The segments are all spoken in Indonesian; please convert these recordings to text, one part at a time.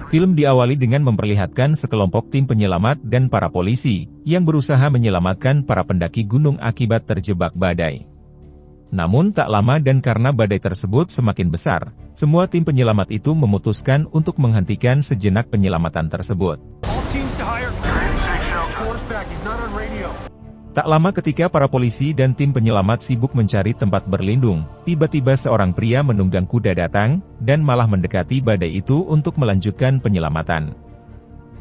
Film diawali dengan memperlihatkan sekelompok tim penyelamat dan para polisi, yang berusaha menyelamatkan para pendaki gunung akibat terjebak badai. Namun tak lama dan karena badai tersebut semakin besar, semua tim penyelamat itu memutuskan untuk menghentikan sejenak penyelamatan tersebut. Tak lama ketika para polisi dan tim penyelamat sibuk mencari tempat berlindung, tiba-tiba seorang pria menunggang kuda datang, dan malah mendekati badai itu untuk melanjutkan penyelamatan.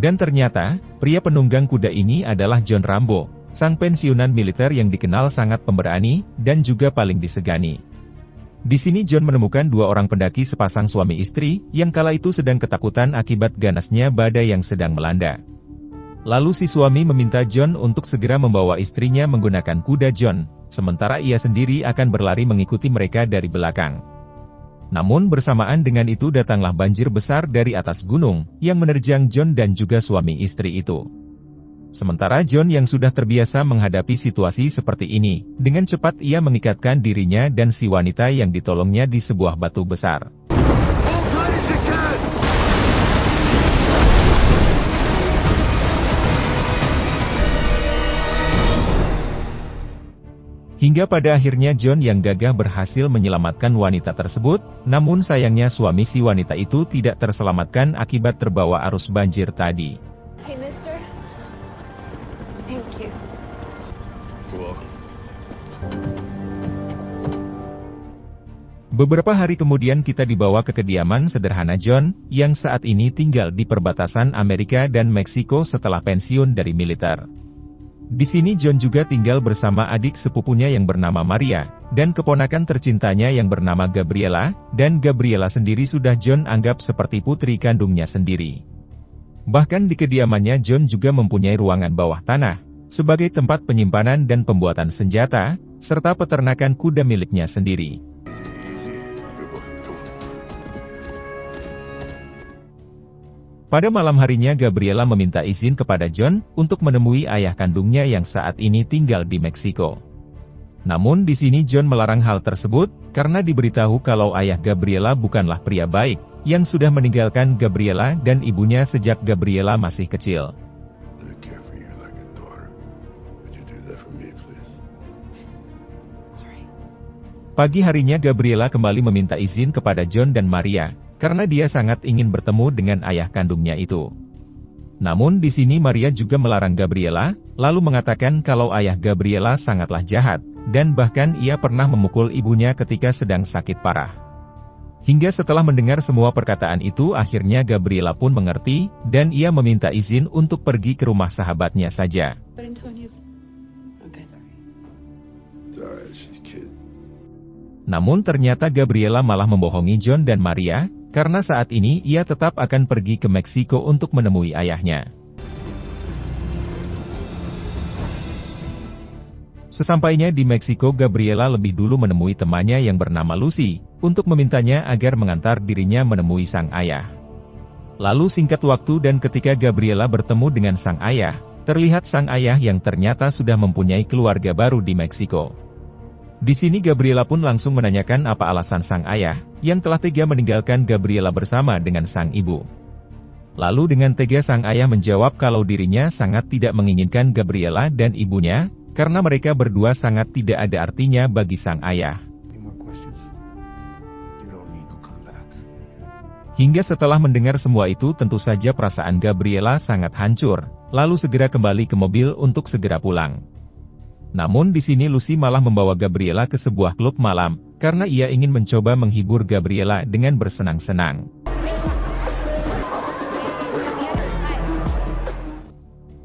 Dan ternyata, pria penunggang kuda ini adalah John Rambo, sang pensiunan militer yang dikenal sangat pemberani, dan juga paling disegani. Di sini John menemukan dua orang pendaki sepasang suami istri, yang kala itu sedang ketakutan akibat ganasnya badai yang sedang melanda. Lalu si suami meminta John untuk segera membawa istrinya menggunakan kuda John, sementara ia sendiri akan berlari mengikuti mereka dari belakang. Namun bersamaan dengan itu datanglah banjir besar dari atas gunung, yang menerjang John dan juga suami istri itu. Sementara John yang sudah terbiasa menghadapi situasi seperti ini, dengan cepat ia mengikatkan dirinya dan si wanita yang ditolongnya di sebuah batu besar. Hingga pada akhirnya John yang gagah berhasil menyelamatkan wanita tersebut, namun sayangnya suami si wanita itu tidak terselamatkan akibat terbawa arus banjir tadi. Hey, mister. Thank you. You're welcome. Beberapa hari kemudian kita dibawa ke kediaman sederhana John, yang saat ini tinggal di perbatasan Amerika dan Meksiko setelah pensiun dari militer. Di sini John juga tinggal bersama adik sepupunya yang bernama Maria, dan keponakan tercintanya yang bernama Gabriela, dan Gabriela sendiri sudah John anggap seperti putri kandungnya sendiri. Bahkan di kediamannya John juga mempunyai ruangan bawah tanah, sebagai tempat penyimpanan dan pembuatan senjata, serta peternakan kuda miliknya sendiri. Pada malam harinya Gabriela meminta izin kepada John untuk menemui ayah kandungnya yang saat ini tinggal di Meksiko. Namun di sini John melarang hal tersebut, karena diberitahu kalau ayah Gabriela bukanlah pria baik, yang sudah meninggalkan Gabriela dan ibunya sejak Gabriela masih kecil. Pagi harinya Gabriela kembali meminta izin kepada John dan Maria, karena dia sangat ingin bertemu dengan ayah kandungnya itu. Namun di sini Maria juga melarang Gabriela, lalu mengatakan kalau ayah Gabriela sangatlah jahat, dan bahkan ia pernah memukul ibunya ketika sedang sakit parah. Hingga setelah mendengar semua perkataan itu akhirnya Gabriela pun mengerti, dan ia meminta izin untuk pergi ke rumah sahabatnya saja. Namun ternyata Gabriela malah membohongi John dan Maria, karena saat ini ia tetap akan pergi ke Meksiko untuk menemui ayahnya. Sesampainya di Meksiko Gabriela lebih dulu menemui temannya yang bernama Lucy, untuk memintanya agar mengantar dirinya menemui sang ayah. Lalu singkat waktu dan ketika Gabriela bertemu dengan sang ayah, terlihat sang ayah yang ternyata sudah mempunyai keluarga baru di Meksiko. Di sini Gabriela pun langsung menanyakan apa alasan sang ayah, yang telah tega meninggalkan Gabriela bersama dengan sang ibu. Lalu dengan tega sang ayah menjawab kalau dirinya sangat tidak menginginkan Gabriela dan ibunya, karena mereka berdua sangat tidak ada artinya bagi sang ayah. Hingga setelah mendengar semua itu tentu saja perasaan Gabriela sangat hancur, lalu segera kembali ke mobil untuk segera pulang. Namun di sini Lucy malah membawa Gabriela ke sebuah klub malam, karena ia ingin mencoba menghibur Gabriela dengan bersenang-senang.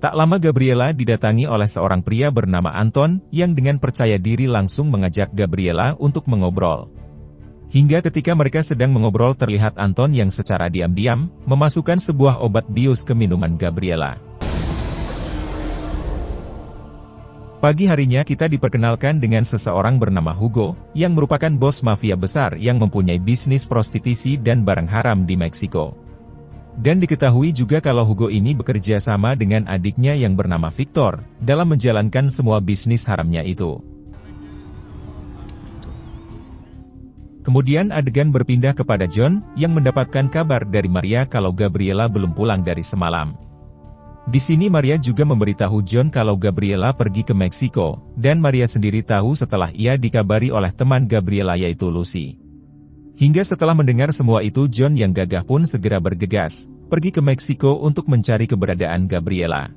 Tak lama Gabriela didatangi oleh seorang pria bernama Anton, yang dengan percaya diri langsung mengajak Gabriela untuk mengobrol. Hingga ketika mereka sedang mengobrol terlihat Anton yang secara diam-diam, memasukkan sebuah obat bius ke minuman Gabriela. Pagi harinya kita diperkenalkan dengan seseorang bernama Hugo, yang merupakan bos mafia besar yang mempunyai bisnis prostitusi dan barang haram di Meksiko. Dan diketahui juga kalau Hugo ini bekerja sama dengan adiknya yang bernama Victor, dalam menjalankan semua bisnis haramnya itu. Kemudian adegan berpindah kepada John, yang mendapatkan kabar dari Maria kalau Gabriela belum pulang dari semalam. Di sini Maria juga memberitahu John kalau Gabriela pergi ke Meksiko, dan Maria sendiri tahu setelah ia dikabari oleh teman Gabriela yaitu Lucy. Hingga setelah mendengar semua itu John yang gagah pun segera bergegas, pergi ke Meksiko untuk mencari keberadaan Gabriela.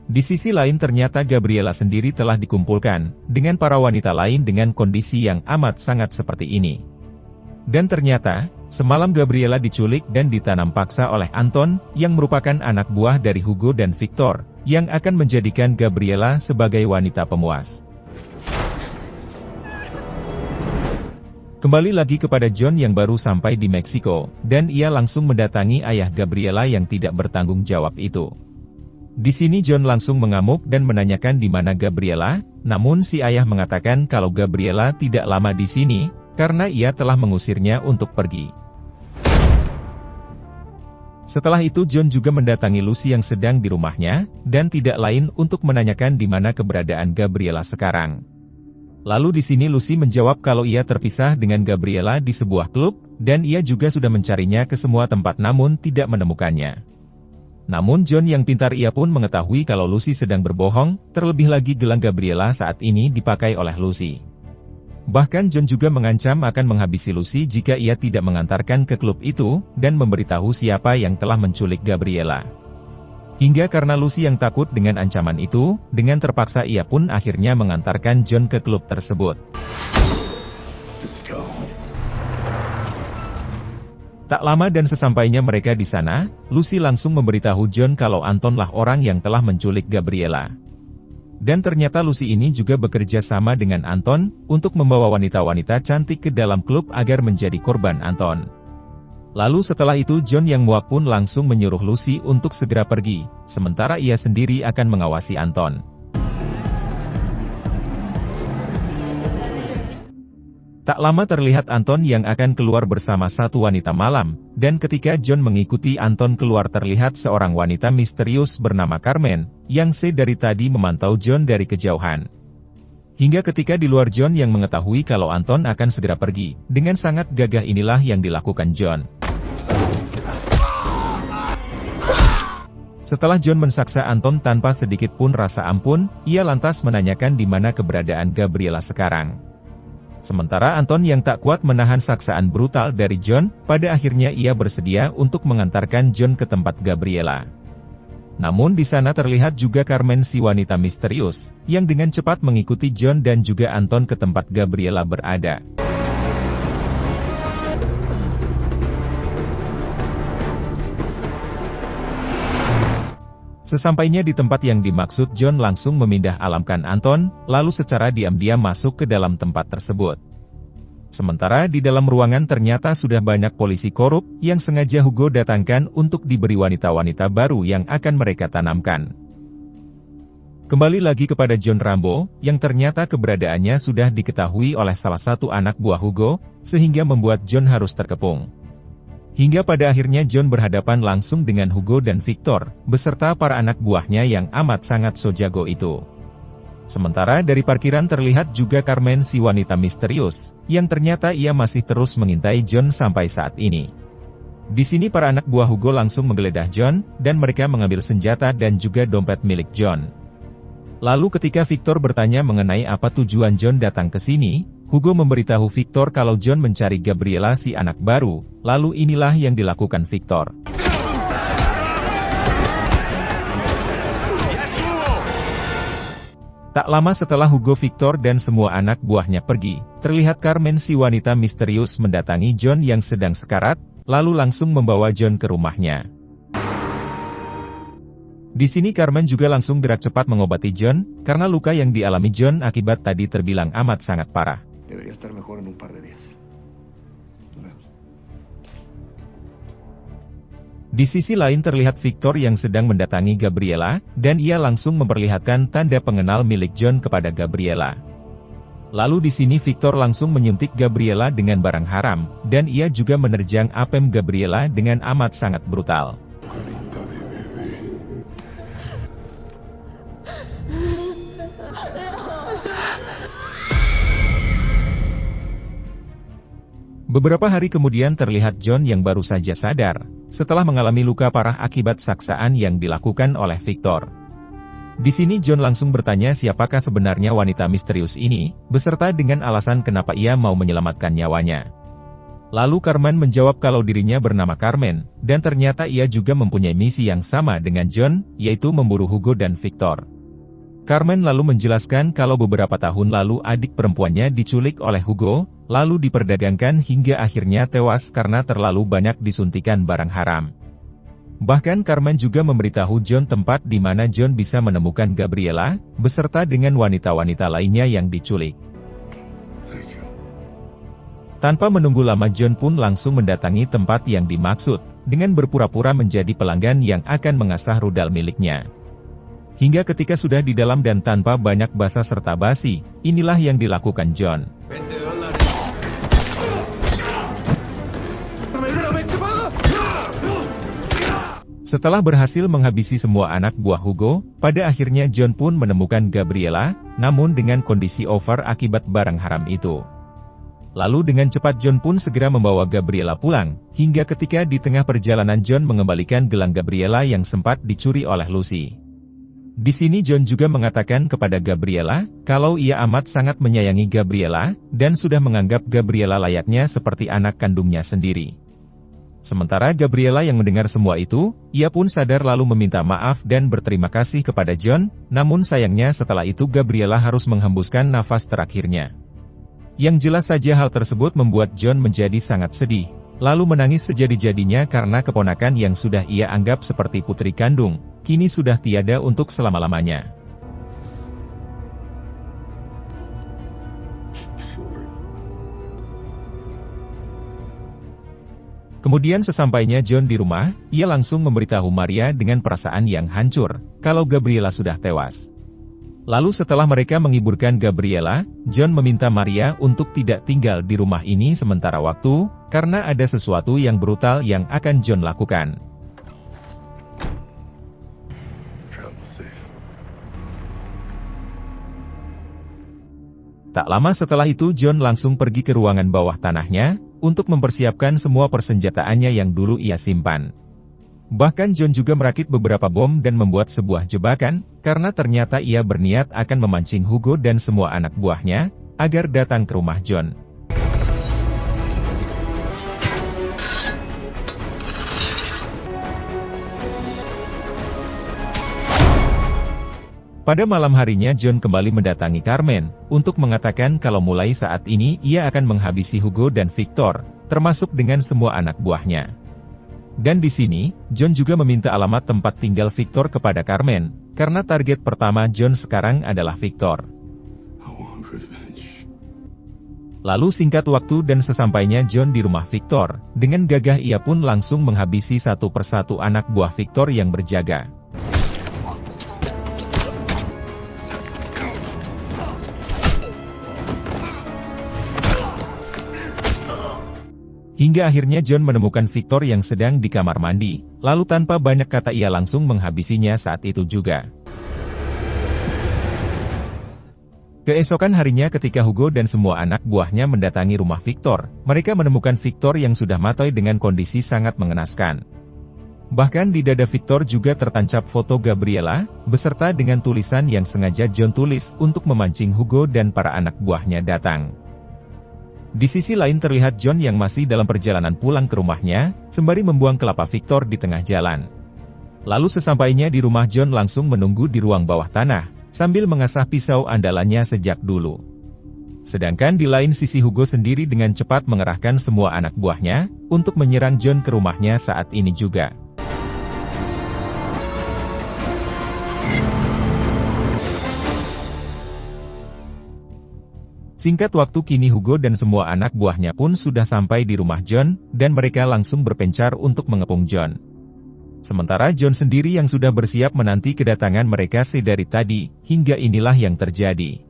Di sisi lain ternyata Gabriela sendiri telah dikumpulkan, dengan para wanita lain dengan kondisi yang amat sangat seperti ini. Dan ternyata, semalam Gabriela diculik dan ditanam paksa oleh Anton, yang merupakan anak buah dari Hugo dan Victor, yang akan menjadikan Gabriela sebagai wanita pemuas. Kembali lagi kepada John yang baru sampai di Meksiko, dan ia langsung mendatangi ayah Gabriela yang tidak bertanggung jawab itu. Di sini John langsung mengamuk dan menanyakan di mana Gabriela, namun si ayah mengatakan kalau Gabriela tidak lama di sini, karena ia telah mengusirnya untuk pergi. Setelah itu John juga mendatangi Lucy yang sedang di rumahnya, dan tidak lain untuk menanyakan di mana keberadaan Gabriela sekarang. Lalu di sini Lucy menjawab kalau ia terpisah dengan Gabriela di sebuah klub, dan ia juga sudah mencarinya ke semua tempat namun tidak menemukannya. Namun John yang pintar ia pun mengetahui kalau Lucy sedang berbohong, terlebih lagi gelang Gabriela saat ini dipakai oleh Lucy. Bahkan John juga mengancam akan menghabisi Lucy jika ia tidak mengantarkan ke klub itu, dan memberitahu siapa yang telah menculik Gabriela. Hingga karena Lucy yang takut dengan ancaman itu, dengan terpaksa ia pun akhirnya mengantarkan John ke klub tersebut. Tak lama dan sesampainya mereka di sana, Lucy langsung memberitahu John kalau Antonlah orang yang telah menculik Gabriela. Dan ternyata Lucy ini juga bekerja sama dengan Anton, untuk membawa wanita-wanita cantik ke dalam klub agar menjadi korban Anton. Lalu setelah itu John yang muak pun langsung menyuruh Lucy untuk segera pergi, sementara ia sendiri akan mengawasi Anton. Tak lama terlihat Anton yang akan keluar bersama satu wanita malam, dan ketika John mengikuti Anton keluar terlihat seorang wanita misterius bernama Carmen, yang dari tadi memantau John dari kejauhan. Hingga ketika di luar John yang mengetahui kalau Anton akan segera pergi, dengan sangat gagah inilah yang dilakukan John. Setelah John mensaksa Anton tanpa sedikit pun rasa ampun, ia lantas menanyakan di mana keberadaan Gabriela sekarang. Sementara Anton yang tak kuat menahan saksaan brutal dari John, pada akhirnya ia bersedia untuk mengantarkan John ke tempat Gabriela. Namun di sana terlihat juga Carmen si wanita misterius, yang dengan cepat mengikuti John dan juga Anton ke tempat Gabriela berada. Sesampainya di tempat yang dimaksud John langsung memindah alamkan Anton, lalu secara diam-diam masuk ke dalam tempat tersebut. Sementara di dalam ruangan ternyata sudah banyak polisi korup, yang sengaja Hugo datangkan untuk diberi wanita-wanita baru yang akan mereka tanamkan. Kembali lagi kepada John Rambo, yang ternyata keberadaannya sudah diketahui oleh salah satu anak buah Hugo, sehingga membuat John harus terkepung. Hingga pada akhirnya John berhadapan langsung dengan Hugo dan Victor, beserta para anak buahnya yang amat sangat so jago itu. Sementara dari parkiran terlihat juga Carmen si wanita misterius, yang ternyata ia masih terus mengintai John sampai saat ini. Di sini para anak buah Hugo langsung menggeledah John, dan mereka mengambil senjata dan juga dompet milik John. Lalu ketika Victor bertanya mengenai apa tujuan John datang ke sini, Hugo memberitahu Victor kalau John mencari Gabriela si anak baru, lalu inilah yang dilakukan Victor. Tak lama setelah Hugo, Victor dan semua anak buahnya pergi, terlihat Carmen si wanita misterius mendatangi John yang sedang sekarat, lalu langsung membawa John ke rumahnya. Di sini Carmen juga langsung gerak cepat mengobati John, karena luka yang dialami John akibat tadi terbilang amat sangat parah. Debería estar mejor en un par de días. Nos vemos. Di sisi lain terlihat Victor yang sedang mendatangi Gabriela, dan ia langsung memperlihatkan tanda pengenal milik John kepada Gabriela. Lalu di sini Victor langsung menyuntik Gabriela dengan barang haram, dan ia juga menerjang apem Gabriela dengan amat sangat brutal. Beberapa hari kemudian terlihat John yang baru saja sadar, setelah mengalami luka parah akibat saksaan yang dilakukan oleh Victor. Di sini John langsung bertanya siapakah sebenarnya wanita misterius ini, beserta dengan alasan kenapa ia mau menyelamatkan nyawanya. Lalu Carmen menjawab kalau dirinya bernama Carmen, dan ternyata ia juga mempunyai misi yang sama dengan John, yaitu memburu Hugo dan Victor. Carmen lalu menjelaskan kalau beberapa tahun lalu adik perempuannya diculik oleh Hugo, lalu diperdagangkan hingga akhirnya tewas karena terlalu banyak disuntikan barang haram. Bahkan Carmen juga memberitahu John tempat di mana John bisa menemukan Gabriela, beserta dengan wanita-wanita lainnya yang diculik. Tanpa menunggu lama John pun langsung mendatangi tempat yang dimaksud, dengan berpura-pura menjadi pelanggan yang akan mengasah rudal miliknya. Hingga ketika sudah di dalam dan tanpa banyak basa serta basi, inilah yang dilakukan John. Setelah berhasil menghabisi semua anak buah Hugo, pada akhirnya John pun menemukan Gabriela, namun dengan kondisi over akibat barang haram itu. Lalu dengan cepat John pun segera membawa Gabriela pulang, hingga ketika di tengah perjalanan John mengembalikan gelang Gabriela yang sempat dicuri oleh Lucy. Di sini John juga mengatakan kepada Gabriela, kalau ia amat sangat menyayangi Gabriela, dan sudah menganggap Gabriela layaknya seperti anak kandungnya sendiri. Sementara Gabriela yang mendengar semua itu, ia pun sadar lalu meminta maaf dan berterima kasih kepada John, namun sayangnya setelah itu Gabriela harus menghembuskan nafas terakhirnya. Yang jelas saja hal tersebut membuat John menjadi sangat sedih, lalu menangis sejadi-jadinya karena keponakan yang sudah ia anggap seperti putri kandung, kini sudah tiada untuk selama-lamanya. Kemudian sesampainya John di rumah, ia langsung memberitahu Maria dengan perasaan yang hancur, kalau Gabriela sudah tewas. Lalu setelah mereka menghiburkan Gabriela, John meminta Maria untuk tidak tinggal di rumah ini sementara waktu, karena ada sesuatu yang brutal yang akan John lakukan. Tak lama setelah itu John langsung pergi ke ruangan bawah tanahnya, untuk mempersiapkan semua persenjataannya yang dulu ia simpan. Bahkan John juga merakit beberapa bom dan membuat sebuah jebakan, karena ternyata ia berniat akan memancing Hugo dan semua anak buahnya, agar datang ke rumah John. Pada malam harinya John kembali mendatangi Carmen, untuk mengatakan kalau mulai saat ini ia akan menghabisi Hugo dan Victor, termasuk dengan semua anak buahnya. Dan di sini, John juga meminta alamat tempat tinggal Victor kepada Carmen, karena target pertama John sekarang adalah Victor. Lalu singkat waktu dan sesampainya John di rumah Victor, dengan gagah ia pun langsung menghabisi satu persatu anak buah Victor yang berjaga. Hingga akhirnya John menemukan Victor yang sedang di kamar mandi, lalu tanpa banyak kata ia langsung menghabisinya saat itu juga. Keesokan harinya ketika Hugo dan semua anak buahnya mendatangi rumah Victor, mereka menemukan Victor yang sudah mati dengan kondisi sangat mengenaskan. Bahkan di dada Victor juga tertancap foto Gabriela, beserta dengan tulisan yang sengaja John tulis untuk memancing Hugo dan para anak buahnya datang. Di sisi lain terlihat John yang masih dalam perjalanan pulang ke rumahnya, sembari membuang kelapa Victor di tengah jalan. Lalu sesampainya di rumah John langsung menunggu di ruang bawah tanah, sambil mengasah pisau andalannya sejak dulu. Sedangkan di lain sisi Hugo sendiri dengan cepat mengerahkan semua anak buahnya, untuk menyerang John ke rumahnya saat ini juga. Singkat waktu kini Hugo dan semua anak buahnya pun sudah sampai di rumah John, dan mereka langsung berpencar untuk mengepung John. Sementara John sendiri yang sudah bersiap menanti kedatangan mereka sedari tadi, hingga inilah yang terjadi.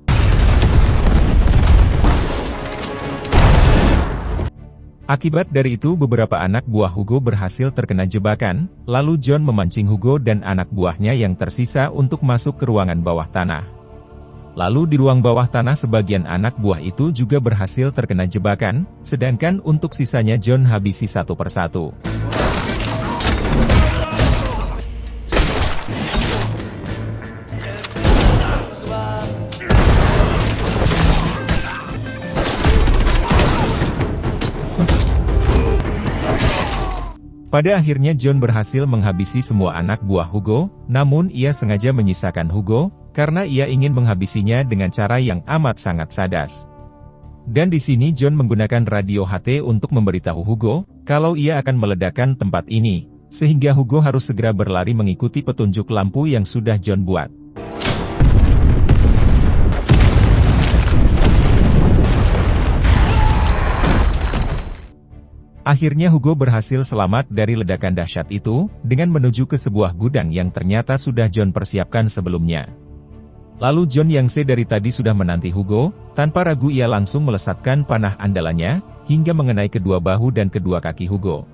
Akibat dari itu beberapa anak buah Hugo berhasil terkena jebakan, lalu John memancing Hugo dan anak buahnya yang tersisa untuk masuk ke ruangan bawah tanah. Lalu di ruang bawah tanah sebagian anak buah itu juga berhasil terkena jebakan, sedangkan untuk sisanya John habisi satu persatu. Pada akhirnya John berhasil menghabisi semua anak buah Hugo, namun ia sengaja menyisakan Hugo, karena ia ingin menghabisinya dengan cara yang amat sangat sadas. Dan di sini John menggunakan radio HT untuk memberitahu Hugo, kalau ia akan meledakkan tempat ini, sehingga Hugo harus segera berlari mengikuti petunjuk lampu yang sudah John buat. Akhirnya Hugo berhasil selamat dari ledakan dahsyat itu, dengan menuju ke sebuah gudang yang ternyata sudah John persiapkan sebelumnya. Lalu John yang dari tadi sudah menanti Hugo, tanpa ragu ia langsung melesatkan panah andalannya, hingga mengenai kedua bahu dan kedua kaki Hugo.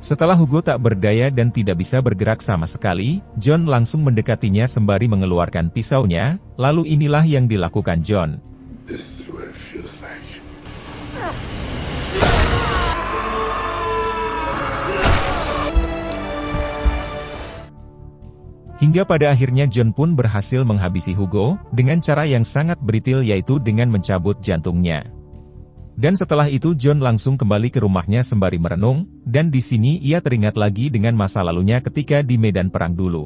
Setelah Hugo tak berdaya dan tidak bisa bergerak sama sekali, John langsung mendekatinya sembari mengeluarkan pisaunya, lalu inilah yang dilakukan John. This is what it feels like. Hingga pada akhirnya John pun berhasil menghabisi Hugo, dengan cara yang sangat beritil yaitu dengan mencabut jantungnya. Dan setelah itu John langsung kembali ke rumahnya sembari merenung, dan di sini ia teringat lagi dengan masa lalunya ketika di medan perang dulu.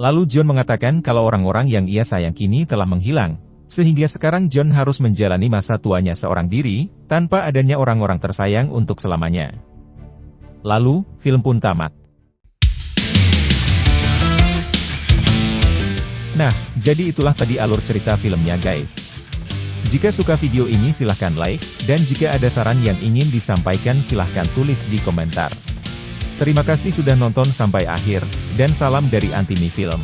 Lalu John mengatakan kalau orang-orang yang ia sayang kini telah menghilang, sehingga sekarang John harus menjalani masa tuanya seorang diri, tanpa adanya orang-orang tersayang untuk selamanya. Lalu, film pun tamat. Nah, jadi itulah tadi alur cerita filmnya guys. Jika suka video ini silahkan like, dan jika ada saran yang ingin disampaikan silahkan tulis di komentar. Terima kasih sudah nonton sampai akhir, dan salam dari Antimi Film.